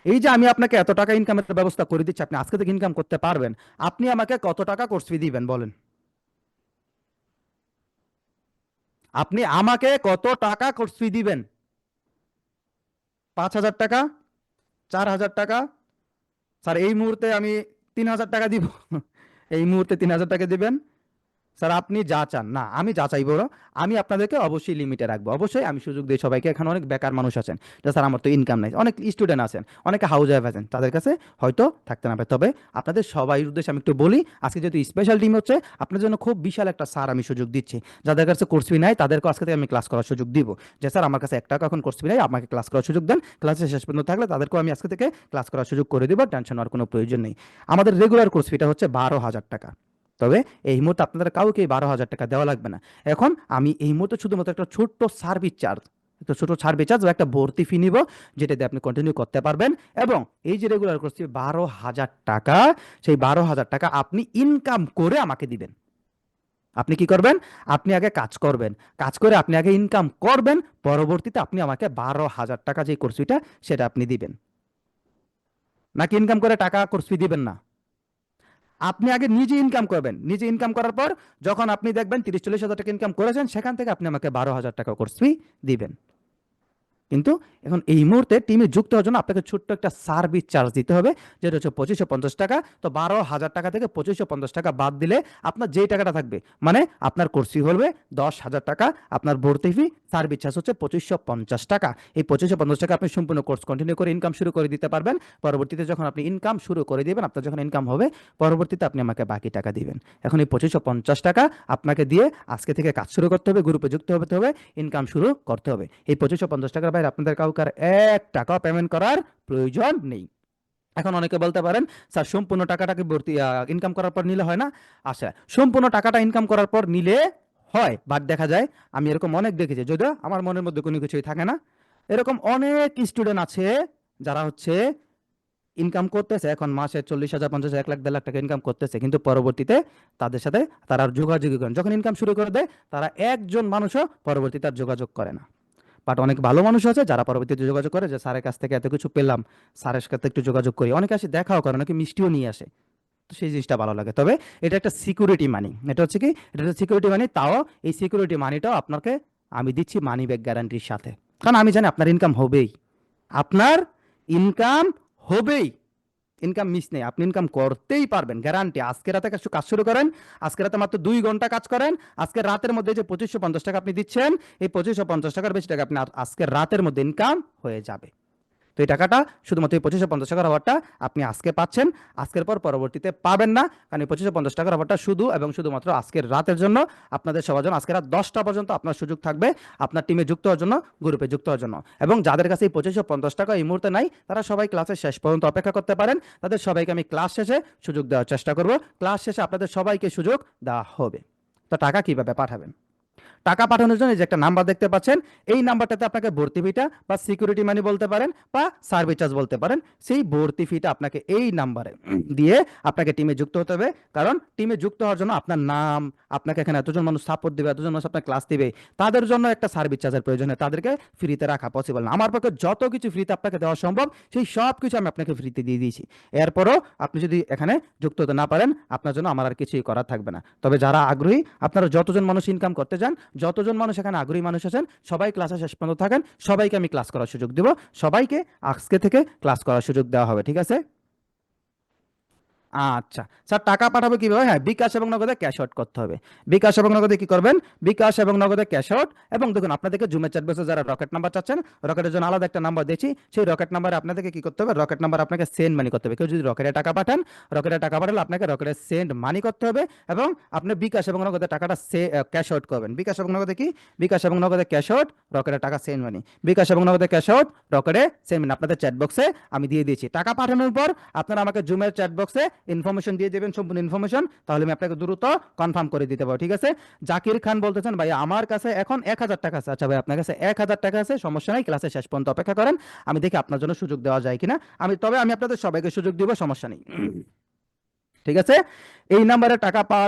এই যে আমি আপনাকে এত টাকা ইনকামের ব্যবস্থা করে দিচ্ছি, আপনি আজকে থেকে ইনকাম করতে পারবেন, আপনি আমাকে কত টাকা কোর্স ফি দিবেন বলেন? আপনি আমাকে কত টাকা কোর্স ফি দিবেন? 5,000 টাকা? 4,000 টাকা? স্যার এই মুহূর্তে আমি 3,000 টাকা দিব। এই মুহূর্তে 3,000 টাকা দিবেন? স্যার আপনি যা চান না, আমি যা চাইবো না, আমি আপনাদেরকে অবশ্যই লিমিটে রাখবো, অবশ্যই আমি সুযোগ দিই সবাইকে। এখানে অনেক বেকার মানুষ আছেন যে স্যার আমার তো ইনকাম নাই, অনেক স্টুডেন্ট আছেন, অনেকে হাউস ওয়াইফ আছেন, তাদের কাছে হয়তো থাকতে না পারে। তবে আপনাদের সবাই উদ্দেশ্যে আমি একটু বলি, আজকে যেহেতু স্পেশাল টিম হচ্ছে, আপনার জন্য খুব বিশাল একটা স্যার আমি সুযোগ দিচ্ছি। যাদের কাছে কোর্স ফি নাই তাদেরকে আজকে থেকে আমি ক্লাস করার সুযোগ দিব। যে স্যার আমার কাছে 1 টাকা এখন কোর্স ফি নাই, আমাকে ক্লাস করার সুযোগ দেন, ক্লাসে শেষ পর্যন্ত থাকলে তাদেরকেও আমি আজকে থেকে ক্লাস করার সুযোগ করে দিব, টেনশন হওয়ার কোনো প্রয়োজন নেই। আমাদের রেগুলার কোর্স ফিটা হচ্ছে 12,000 টাকা। তবে এই মুহূর্তে আপনাদের কাউকে 12,000 টাকা দেওয়া লাগবে না। এখন আমি এই মুহূর্তে শুধুমাত্র একটা ছোট্ট সার্ভিস চার্জ, একটা ছোট সার্ভিস চার্জ বা একটা ভর্তি ফি নিব, যেটা দিয়ে আপনি কন্টিনিউ করতে পারবেন। এবং এই যে রেগুলার করছি 12,000 টাকা, সেই 12,000 টাকা আপনি ইনকাম করে আমাকে দিবেন। আপনি কি করবেন? আপনি আগে কাজ করবেন, কাজ করে আপনি আগে ইনকাম করবেন, পরবর্তীতে আপনি আমাকে 12,000 টাকা যে কোর্স ফিটা সেটা আপনি দিবেন। নাকি ইনকাম করে টাকা কোর্স ফি দিবেন না? আপনি আগে নিজে ইনকাম করবেন, নিজে ইনকাম করার পর যখন আপনি দেখবেন 30-40 হাজার টাকা ইনকাম করেছেন, সেখান থেকে আপনি আমাকে 12,000 টাকা কোর্স ফি দিবেন। কিন্তু এখন এই মুহূর্তে টিমে যুক্ত হওয়ার জন্য আপনাকে ছোট্ট একটা সার্ভিস চার্জ দিতে হবে, যেটা হচ্ছে 2550 টাকা। তো 12,000 টাকা থেকে 2550 টাকা বাদ দিলে আপনার যেই টাকাটা থাকবে, মানে আপনার কোর্স ফি হবে 10,000 টাকা, আপনার ভর্তি ফি সার্ভিস চার্জ হচ্ছে 2550 টাকা। এই 2550 টাকা আপনি সম্পূর্ণ কোর্স কন্টিনিউ করে ইনকাম শুরু করে দিতে পারবেন। পরবর্তীতে যখন আপনি ইনকাম শুরু করে দিবেন, আপনার যখন ইনকাম হবে, পরবর্তীতে আপনি আমাকে বাকি টাকা দিবেন। এখন এই 2550 টাকা আপনাকে দিয়ে আজকে থেকে কাজ শুরু করতে হবে, গ্রুপে যুক্ত হতে হবে, ইনকাম শুরু করতে হবে। এই 2550 টাকার বাইরে আপনাদের কাউকে আর 1 টাকা পেমেন্ট করার প্রয়োজন নেই। এখন অনেকে বলতে পারেন স্যার সম্পূর্ণ টাকাটাকে ভর্তি ইনকাম করার পর নিলে হয় না? আচ্ছা, সম্পূর্ণ টাকাটা ইনকাম করার পর নিলে হয়, বাট দেখা যায়, আমি এরকম অনেক দেখেছি, যদিও আমার মনের মধ্যে কোনো কিছুই থাকে না, এরকম অনেক স্টুডেন্ট আছে যারা হচ্ছে ইনকাম করতেছে এখন মাসে 40,000, 50,000, 1 লাখ, 1.5 লাখ টাকা ইনকাম করতেছে, কিন্তু পরবর্তীতে তাদের সাথে তারা আর যোগাযোগই করেন, যখন ইনকাম শুরু করে দেয় তারা একজন মানুষও পরবর্তীতে আর যোগাযোগ করে না। বাট অনেক ভালো মানুষ আছে যারা পরবর্তীতে যোগাযোগ করে, যে স্যারের কাছ থেকে এত কিছু পেলাম, স্যারের সাথে একটু যোগাযোগ করি, অনেকে আসে দেখাও করে, অনেকে মিষ্টিও নিয়ে আসে। তো সেই জিনিসটা ভালো লাগে। তবে এটা একটা সিকিউরিটি মানি, এটা হচ্ছে কি, এটা হচ্ছে সিকিউরিটি মানি। তাও এই সিকিউরিটি মানিটাও আপনাকে আমি দিচ্ছি মানি ব্যাক গ্যারান্টির সাথে, কারণ আমি জানি আপনার ইনকাম হবেই, আপনার ইনকাম হবেই, ইনকাম মিস নেই, আপনি ইনকাম করতেই পারবেন, গ্যারান্টি। আজকে রাতে কাজ শুরু করেন, আজকে রাতে মাত্র 2 ঘন্টা কাজ করেন, আজকে রাতের মধ্যে যে 2550 টাকা আপনি দিচ্ছেন, এই 2550 টাকার বেশি টাকা আপনি আজকে রাতের মধ্যে ইনকাম হয়ে যাবে। তো এই টাকাটা শুধুমাত্র এই 2550 টাকার অফারটা আপনি আজকে পাচ্ছেন, আজকের পর পরবর্তীতে পাবেন না, কারণ এই 2550 টাকার অফারটা শুধু এবং শুধুমাত্র আজকের রাতের জন্য, আপনাদের সবার জন্য। আজকে রাত 10টা পর্যন্ত আপনার সুযোগ থাকবে আপনার টিমে যুক্ত হওয়ার জন্য, গ্রুপে যুক্ত হওয়ার জন্য। এবং যাদের কাছে এই 2550 টাকা এই মুহূর্তে নাই, তারা সবাই ক্লাসের শেষ পর্যন্ত অপেক্ষা করতে পারেন, তাদের সবাইকে আমি ক্লাস শেষে সুযোগ দেওয়ার চেষ্টা করব, ক্লাস শেষে আপনাদের সবাইকে সুযোগ দেওয়া হবে। তো টাকা কিভাবে পাঠাবেন? টাকা পাঠানোর জন্য এই যে একটা নাম্বার দেখতে পাচ্ছেন, এই নাম্বারটাতে আপনাকে ভর্তি ফিটা বা সিকিউরিটি মানি বলতে পারেন বা সার্ভিস চার্জ বলতে পারেন, সেই ভর্তি ফিটা আপনাকে এই নাম্বারে দিয়ে আপনাকে টিমে যুক্ত হতে হবে। কারণ টিমে যুক্ত হওয়ার জন্য আপনার নাম, আপনাকে এখানে এতজন মানুষ সাপোর্ট দিবে, এতজন মানুষ আপনার ক্লাস দিবে, তাদের জন্য একটা সার্ভিস চার্জের প্রয়োজন হয়, তাদেরকে ফ্রিতে রাখা পসিবল না। আমার পক্ষে যত কিছু ফ্রিতে আপনাকে দেওয়া সম্ভব, সেই সব কিছু আমি আপনাকে ফ্রিতে দিয়ে দিয়েছি। এরপরও আপনি যদি এখানে যুক্ত হতে না পারেন, আপনার জন্য আমার আর কিছুই করার থাকবে না। তবে যারা আগ্রহী, আপনারা যতজন মানুষ ইনকাম করতে চান, যতজন মানুষ এখানে আগ্রহী মানুষ আছেন, সবাই ক্লাসে শেষ পর্যন্ত থাকেন, সবাইকে আমি ক্লাস করার সুযোগ দেব, সবাইকে আজকে থেকে ক্লাস করার সুযোগ দেওয়া হবে, ঠিক আছে? আচ্ছা স্যার, টাকা পাঠাবো কিভাবে? হ্যাঁ, বিকাশ এবং নগদে ক্যাশ আউট করতে হবে। বিকাশ এবং নগদে কি করবেন? বিকাশ এবং নগদে ক্যাশ আউট। এবং দেখুন, আপনাদেরকে জুমের চ্যাট বক্সে যারা রকেট নাম্বার চাচ্ছেন, রকেটের জন্য আলাদা একটা নাম্বার দিয়েছি, সেই রকেট নাম্বারে আপনাদেরকে কি করতে হবে? রকেট নাম্বার আপনাকে সেন্ড মানি করতে হবে। কেউ যদি রকেটে টাকা পাঠান, রকেটে টাকা পাঠালে আপনাকে রকেটে সেন্ড মানি করতে হবে, এবং আপনি বিকাশ এবং নগদে টাকাটা ক্যাশ আউট করবেন। বিকাশ এবং নগদে কি? বিকাশ এবং নগদে ক্যাশ আউট, রকেটে টাকা সেন্ড মানি। বিকাশ এবং নগদে ক্যাশ আউট, রকেটে সেন্ড মানি আপনাদের চ্যাট বক্সে আমি দিয়ে দিয়েছি। টাকা পাঠানোর পর আপনারা আমাকে জুমের চ্যাট বক্সে ইনফরমেশন দিয়ে দেবেন, সম্পূর্ণ ইনফরমেশন, তাহলে আমি আপনাকে দ্রুত কনফার্ম করে দিতে পারবো, ঠিক আছে? জাকির খান বলতেছেন ভাই আমার কাছে এখন 1,000 টাকা আছে। আচ্ছা ভাই, আপনার কাছে 1,000 টাকা আছে, সমস্যা নাই, ক্লাসে শেষ পর্যন্ত অপেক্ষা করেন, আমি দেখি আপনার জন্য সুযোগ দেওয়া যায় কিনা। তবে আমি আপনাদের সবাইকে সুযোগ দিব, সমস্যা নেই, ঠিক আছে? এই নাম্বারে টাকা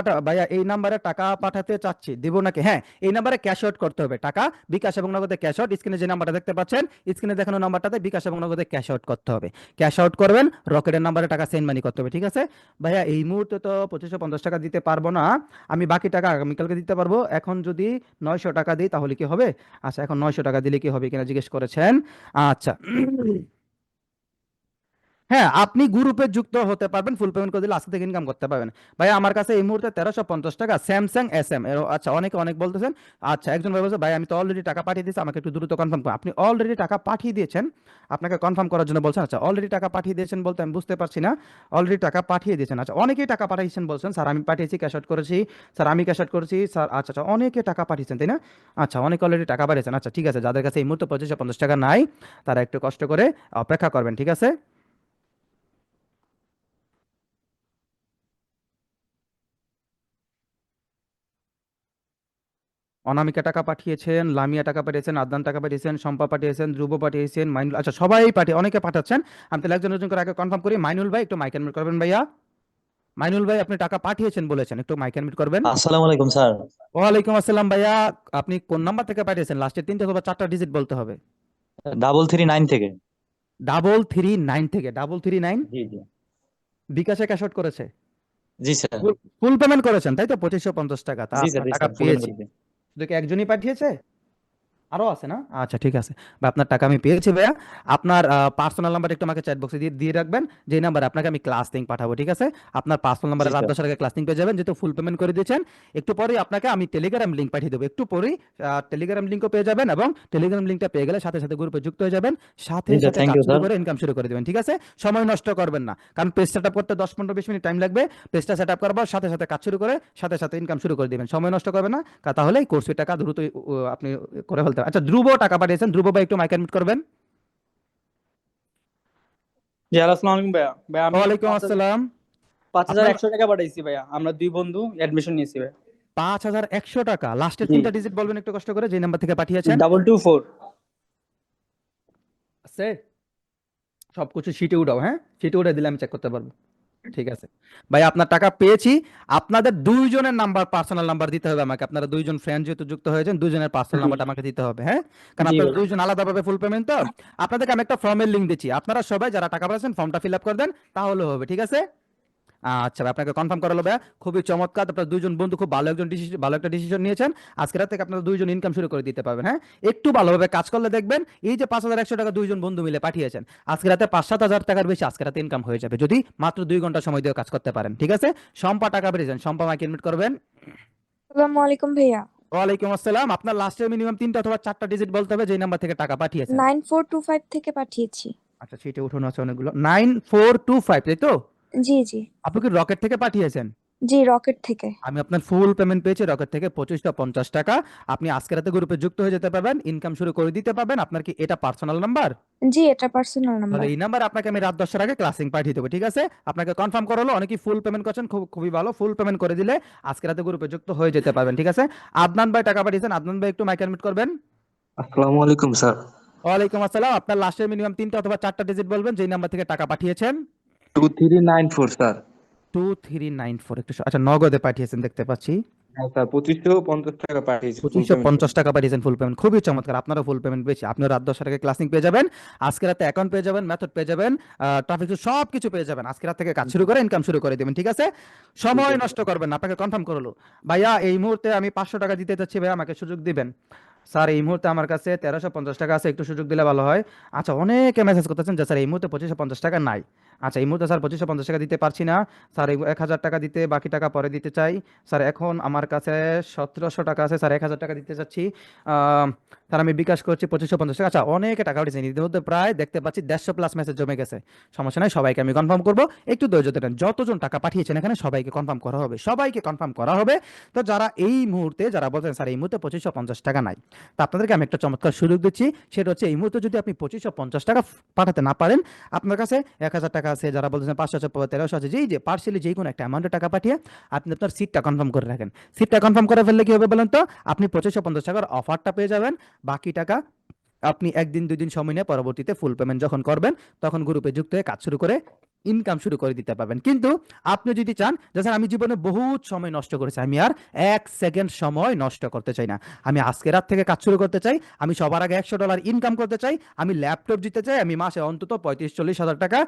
ভাইয়া এই নাম্বারে টাকা পাঠাতে চাচ্ছি, দিব নাকি? হ্যাঁ, এই নাম্বারে ক্যাশ আউট করতে হবে টাকা, বিকাশ এবং নগদে ক্যাশ আউট। স্ক্রিনে যে নাম্বারটা দেখতে পাচ্ছেন, স্ক্রিনে দেখানো নাম্বারটাতে বিকাশ এবং নগদে ক্যাশ আউট করতে হবে। ক্যাশ আউট করবেন, রকেটের নাম্বারে টাকা সেন্ড মানি করতে হবে। ঠিক আছে ভাইয়া, এই মুহূর্তে তো 2550 টাকা দিতে পারবো না, আমি বাকি টাকা আগামীকালকে দিতে পারবো। এখন যদি 900 টাকা দিই তাহলে কি হবে? আচ্ছা, এখন 900 টাকা দিলে কি হবে কিনা জিজ্ঞেস করেছেন। আচ্ছা, হ্যাঁ, আপনি গ্রুপে যুক্ত হতে পারবেন, ফুল পেমেন্ট করে দিলে আজকে থেকে ইনকাম করতে পারবেন। ভাই আমার কাছে এই মুহূর্তে 1350 টাকা স্যামসাং SM এর। আচ্ছা, অনেকে অনেক বলতেছেন। আচ্ছা, একজন ভাই বলছে ভাই আমি তো অলরেডি টাকা পাঠিয়ে দিয়েছি, আমাকে একটু দ্রুত কনফার্ম করুন। আপনি অলরেডি টাকা পাঠিয়ে দিয়েছেন, আপনাকে কনফার্ম করার জন্য বলছেন। আচ্ছা, অলরেডি টাকা পাঠিয়ে দিয়েছেন বলতে আমি বুঝতে পারছি না। অলরেডি টাকা পাঠিয়ে দিয়েছেন, আচ্ছা, অনেকেই টাকা পাঠিয়েছেন বলছেন। স্যার আমি পাঠিয়েছি, ক্যাশ আউট করেছি, স্যার আমি ক্যাশ আউট করেছি স্যার। আচ্ছা আচ্ছা, অনেকে টাকা পাঠিয়েছেন তাই না? আচ্ছা, অনেকে অলরেডি টাকা পাঠিয়েছেন। আচ্ছা ঠিক আছে, যাদের কাছে এই মুহূর্তে 2550 টাকা নাই, তারা একটু কষ্ট করে অপেক্ষা করবেন। ঠিক আছে? অনামিকা টাকা পাঠিয়েছেন, লামিয়া টাকা পাঠিয়েছেন, আদনান টাকা পাঠিয়েছেন, শম্পা পাঠিয়েছেন, ধ্রুব পাঠিয়েছেন, মাইনুল, আচ্ছা সবাই পাঠিয়ে, অনেকে পাঠাচ্ছেন। আমি তাহলে একজন একজন করে আগে কনফার্ম করি। মাইনুল ভাই একটু মাইক মিউট করবেন ভাইয়া। মাইনুল ভাই আপনি টাকা পাঠিয়েছেন বলেছেন, একটু মাইক মিউট করবেন। আসসালামু আলাইকুম স্যার। ওয়ালাইকুম আসসালাম ভাইয়া। আপনি কোন নাম্বার থেকে পাঠিয়েছেন? লাস্টের তিনটে অথবা চারটা ডিজিট বলতে হবে। 339 থেকে। 339 থেকে 339। জি জি। বিকাশে ক্যাশ আউট করেছে? জি স্যার। ফুল পেমেন্ট করেছেন তাই তো? 2550 টাকা, তা জি স্যার, আপনার জি টাকা স্যার, ফুল পেমেন্ট পেয়েছি। করে দিন। শুধু কি একজনই পাঠিয়েছে? আরো আছে না? আচ্ছা ঠিক আছে ভাই, আপনার টাকা আমি পেয়েছি ভাইয়া। আপনার পার্সোনাল নাম্বার একটু আমাকে চ্যাট বক্সে দিয়ে দিয়ে রাখবেন, যে নাম্বার আপনাকে আমি ক্লাস লিঙ্ক পাঠাবো। ঠিক আছে? আপনার পার্সোনাল জি নাম্বারে রাত স্যার। 10-এর আগে ক্লাস লিঙ্ক পেয়ে যাবেন, যেহেতু ফুল পেমেন্ট করে দিয়েছেন। একটু পরেই আপনাকে আমি টেলিগ্রাম লিঙ্ক পাঠিয়ে দেবো, একটু পরেই টেলিগ্রাম লিঙ্কও পেয়ে যাবেন, এবং টেলিগ্রাম লিঙ্কটা পেয়ে গেলে সাথে সাথে গ্রুপে যুক্ত হয়ে যাবেন, সাথে জি স্যার, সাথে থ্যাংক কাজ ইউ শুরু স্যার। করে ইনকাম শুরু করে দেবেন। ঠিক আছে? সময় নষ্ট করবেন না, কারণ পেজ সেট আপ করতে 10-15-20 মিনিট টাইম লাগবে। পেজটা সেট আপ করবার সাথে সাথে কাজ শুরু করে সাথে সাথে ইনকাম শুরু করে দিবেন, সময় নষ্ট করবেন না। তাহলে এই কোর্সের টাকা দ্রুত আপনি করে ফেলতে পারেন। আচ্ছা, ধ্রুব টাকা পাঠিয়েছেন, ধ্রুব ভাই একটু মাইক মিউট করবেন। জি হ্যালো, আসসালামু আলাইকুম ভাইয়া। ভাইয়া আমি ওয়ালাইকুম আসসালাম। পাঁচ হাজার আপনার একশো টাকা পাঠাইছি ভাইয়া, আমরা দুই বন্ধু অ্যাডমিশন নিয়েছি ভাইয়া। 5100 টাকা, লাস্টের জি, তিনটা ডিজিট বলবেন একটু কষ্ট করে, যে নাম্বার থেকে পাঠিয়েছেন। 224। আছে সবকিছু শিটে উঠাও, হ্যাঁ শিটে উঠে দিলে আমি চেক করতে পারবো। ঠিক আছে ভাই, আপনার টাকা পেয়েছি। আপনাদের দুইজনের নাম্বার, পার্সোনাল নাম্বার দিতে হবে আমাকে। আপনারা দুইজন ফ্রেন্ড যেহেতু যুক্ত হয়েছেন, দুইজনের পার্সোনাল জি নাম্বারটা আমাকে দিতে হবে, হ্যাঁ। কারণ জি আপনারা ভাই। দুইজন আলাদাভাবে ফুল পেমেন্ট তো। আপনাদেরকে আমি একটা ফর্মের লিঙ্ক দিচ্ছি, আপনারা সবাই যারা টাকা পাচ্ছেন ফর্মটা ফিল আপ করে দেন, তাহলে হবে। ঠিক আছে? আচ্ছা ভাই, আপনাকে কনফার্ম করা হলো ভাইয়া। খুবই চমৎকার, আপনার দুইজন বন্ধু খুব ভালো একজন ডিসিশন, ভালো একটা ডিসিশন নিয়েছেন। আজকে রাত থেকে আপনারা দুইজন ইনকাম শুরু করে দিতে পারবেন, হ্যাঁ। একটু ভালোভাবে কাজ করলে দেখবেন, এই যে 5100 টাকা দুইজন বন্ধু মিলে পাঠিয়েছেন, আজকে রাতে 5-7 হাজার টাকার বেশি আজকে রাতে ইনকাম হয়ে যাবে, যদি মাত্র 2 ঘন্টা সময় দিয়ে কাজ করতে পারেন। ঠিক আছে? শম্পা টাকা পেয়েছেন, শম্পা মাইক ইনভাইট করবেন। আসসালামু আলাইকুম ভাইয়া। ওয়ালাইকুম আসসালাম। আপনার লাস্টের মিনিমাম 3টা অথবা 4টা ডিজিট বলতে হবে, যে নাম্বার থেকে টাকা পাঠিয়েছেন। 9425 থেকে পাঠিয়েছি। আচ্ছা, সেটা উঠানো আছে অনেকগুলো। 9425 তাই তো? জি জি। আপনি কি রকেট থেকে পাঠিয়েছেন? জি, রকেট থেকে। আমি আপনার ফুল পেমেন্ট পেয়েছি রকেট থেকে 2550 টাকা। আপনি আজকে রাতে গ্রুপে যুক্ত হয়ে যেতে পারবেন, ইনকাম শুরু করে দিতে পারবেন। আপনার কি এটা পার্সোনাল নাম্বার? জি, এটা পার্সোনাল তাহলে নাম্বার। এই নাম্বার আপনাকে আমি রাত 10টার আগে ক্লাসিং পাঠিয়ে দেবো। ঠিক আছে? আপনাকে কনফার্ম করা হলো। অনেকেই ফুল পেমেন্ট করছেন, খুবই ভালো। ফুল পেমেন্ট করে দিলে আজকে রাতে গ্রুপে যুক্ত হয়ে যেতে পারবেন। ঠিক আছে? আদনান ভাই টাকা পাঠিয়েছেন, আদনান ভাই একটু মাইক মিউট করবেন। আসসালামু আলাইকুম স্যার। ওয়ালাইকুম আসসালাম। আপনার লাস্টের মিনিমাম 3টা অথবা 4টা ডিজিট বলবেন, যেই নাম্বার থেকে টাকা পাঠিয়েছেন। 2394 স্যার। 2394, একটু আচ্ছা, নগদে পাঠিয়েছেন দেখতে পাচ্ছি। হ্যাঁ স্যার, 2550 টাকা পাঠিয়েছি ফুল পঁচিশশো পেমেন্ট করে। পঞ্চাশ টাকা পাঠিয়েছেন ফুল পেমেন্ট, খুবই চমৎকার। আপনারও ফুল পেমেন্ট পেয়েছি, আপনিও রাত 10টার আগে ক্লাসিং পেয়ে যাবেন। আজকে রাতে অ্যাকাউন্ট পেয়ে যাবেন, মেথড পেয়ে যাবেন, ট্রাফিক সব কিছু পেয়ে যাবেন। আজকে রাত থেকে কাজ শুরু করে ইনকাম শুরু করে দেবেন। ঠিক আছে? ঠিক সময় আছে নষ্ট করবেন না, আপনাকে কনফার্ম করলো। ভাইয়া এই মুহূর্তে আমি 500 টাকা দিতে চাচ্ছি, ভাইয়া আমাকে সুযোগ দিবেন। স্যার এই মুহূর্তে আমার কাছে 1350 টাকা আছে, একটু সুযোগ দিলে ভালো হয়। আচ্ছা, অনেকে মেসেজ করতেছেন যে স্যার এই মুহূর্তে 2550 টাকা নাই। আচ্ছা, এই মুহূর্তে স্যার 2550 টাকা দিতে পারছি না স্যার, 1000 টাকা দিতে, বাকি টাকা পরে দিতে চাই। স্যার এখন আমার কাছে 1700 টাকা আছে স্যার, 1000 টাকা দিতে চাচ্ছি। আহ, স্যার আমি বিকাশ করছি 2550 টাকা। আচ্ছা, অনেকে টাকা উঠেছে, ইতিমধ্যে প্রায় দেখতে পাচ্ছি 150+ মেসেজ জমে গেছে। সমস্যা নাই, সবাইকে আমি কনফার্ম করবো, একটু ধৈর্য ধরেন। যতজন টাকা পাঠিয়েছেন এখানে সবাইকে কনফার্ম করা হবে, সবাইকে কনফার্ম করা হবে। তো যারা এই মুহূর্তে, যারা বলছেন স্যার এই মুহূর্তে 2550 টাকা নাই, তা আপনাদেরকে আমি একটা চমৎকার সুযোগ দিচ্ছি। সেটা হচ্ছে, এই মুহূর্তে যদি আপনি 2550 টাকা পাঠাতে না পারেন, আপনার কাছে 1000 টাকা আছে, যারা বলছেন 500 আছে, 1300 আছে, যেই যে পার্সিয়ালি যে কোনো একটা অ্যামাউন্টে টাকা পাঠিয়ে আপনি আপনার সিটটা কনফার্ম করে রাখেন। সিটটা কনফার্ম করে ফেললে কি হবে বলেন তো? আপনি 2550 টাকার অফারটা পেয়ে যাবেন। বাকি টাকা আপনি 1 দিন 2 দিন সময় নিয়ে পরবর্তীতে ফুল পেমেন্ট যখন করবেন, তখন গ্রুপে যুক্ত হয়ে কাজ শুরু করে ইনকাম শুরু করে দিতে পারবেন। কিন্তু আপনি যদি চান যে স্যার আমি জীবনে বহুত সময় নষ্ট করেছি, আমি আর 1 সেকেন্ড সময় নষ্ট করতে চাই না, আমি আজকে রাত থেকে কাজ শুরু করতে চাই, আমি সবার আগে $100 ইনকাম করতে চাই, আমি ল্যাপটপ জিততে চাই, আমি মাসে অন্তত 35-40 হাজার টাকা